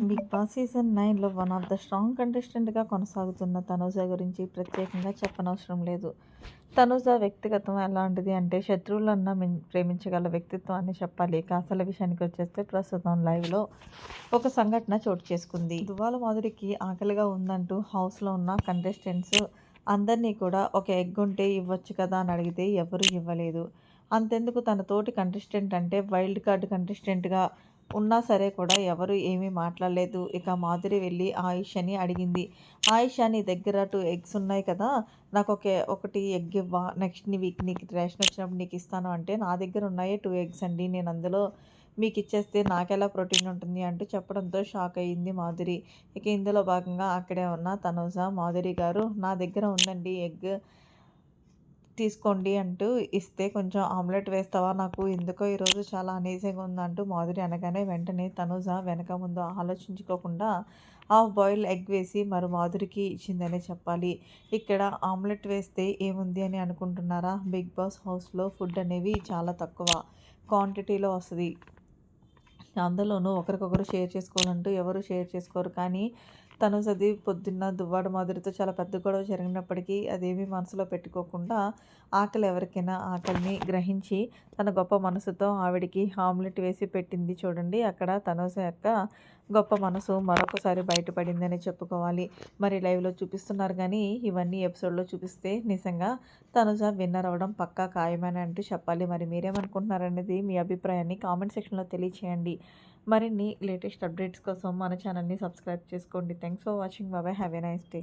Big Boss season 9లో one of the strong కంటెస్టెంట్‌గా కొనసాగుతున్న తనూజ గురించి ప్రత్యేకంగా చెప్పనవసరం లేదు. తనూజ వ్యక్తిగతం ఎలాంటిది అంటే శత్రువులన్నా ప్రేమించగల వ్యక్తిత్వం అని చెప్పాలి. ఇక అసలు విషయానికొచ్చేస్తే ప్రస్తుతం లైవ్‌లో ఒక సంఘటన చోటు చేసుకుంది. దువ్వాల మాధురికి ఆకలిగా ఉందంటూ హౌస్‌లో ఉన్న కంటెస్టెంట్స్ అందరినీ కూడా ఒక ఎగ్ ఉంటే ఇవ్వచ్చు కదా అని అడిగితే ఎవరు ఇవ్వలేదు. అంతెందుకు తన తోటి కంటెస్టెంట్ అంటే వైల్డ్ కార్డ్ కంటెస్టెంట్‌గా ఉన్నా సరే కూడా ఎవరు ఏమీ మాట్లాడలేదు. ఇక మాధురి వెళ్ళి ఆయిషని అడిగింది. "ఆయిషా నీ దగ్గర 2 ఎగ్స్ ఉన్నాయి కదా! ఒకటి ఎగ్ ఇవ్వా? నెక్స్ట్ వీక్ నీకు రేషన్ వచ్చినప్పుడు నీకిస్తాను" అంటే, "నా దగ్గర ఉన్నాయే 2 ఎగ్స్ అండి. నేను అందులో మీకిచ్చేస్తే నాకెలా ప్రోటీన్ ఉంటుంది" అంటూ చెప్పడంతో షాక్ అయ్యింది మాధురి. ఇక ఇందులో భాగంగా అక్కడే ఉన్న తనూజ, "మాధురి గారు నా దగ్గర ఉందండి ఎగ్. తీసుకోండి" అంటూ ఇస్తే, "కొంచెం ఆమ్లెట్ వేస్తావా? నాకు ఎందుకో ఈరోజు చాలా అనీజీగా ఉందంటూ మాధురి అనగానే వెంటనే తనూజ వెనక ముందు ఆలోచించుకోకుండా హాఫ్ బాయిల్ ఎగ్ వేసి మాధురికి ఇచ్చిందనే చెప్పాలి. ఇక్కడ ఆమ్లెట్ వేస్తే ఏముంది అని అనుకుంటున్నారా? బిగ్ బాస్ హౌస్‌లో ఫుడ్ అనేవి చాలా తక్కువ క్వాంటిటీలో వస్తది. అందులోనూ ఒకరికొకరు షేర్ చేసుకోవాలంటూ ఎవరు షేర్ చేసుకోరు. కానీ తనుజది పొద్దున్న దువ్వాడ మాధురితో చాలా పెద్ద గొడవ జరిగినప్పటికీ అదేమీ మనసులో పెట్టుకోకుండా ఆకలి ఎవరికైనా ఆకలిని గ్రహించి తన గొప్ప మనసుతో ఆవిడకి ఆమ్లెట్ వేసి పెట్టింది చూడండి. అక్కడ తనుజ యొక్క గొప్ప మనసు మరొకసారి బయటపడిందని చెప్పుకోవాలి. మరి లైవ్‌లో చూపిస్తున్నారు కానీ ఇవన్నీ ఎపిసోడ్‌లో చూపిస్తే నిజంగా తనుజ విన్నర్ అవ్వడం పక్కా ఖాయమని అంటూ చెప్పాలి. మరి మీరేమనుకుంటున్నారనేది మీ అభిప్రాయాన్ని కామెంట్ సెక్షన్‌లో తెలియచేయండి. మరిన్ని లేటెస్ట్ అప్డేట్స్ కోసం మన ఛానల్‌ని సబ్స్క్రైబ్ చేసుకోండి. Thanks for watching. Bye bye. Have a nice day.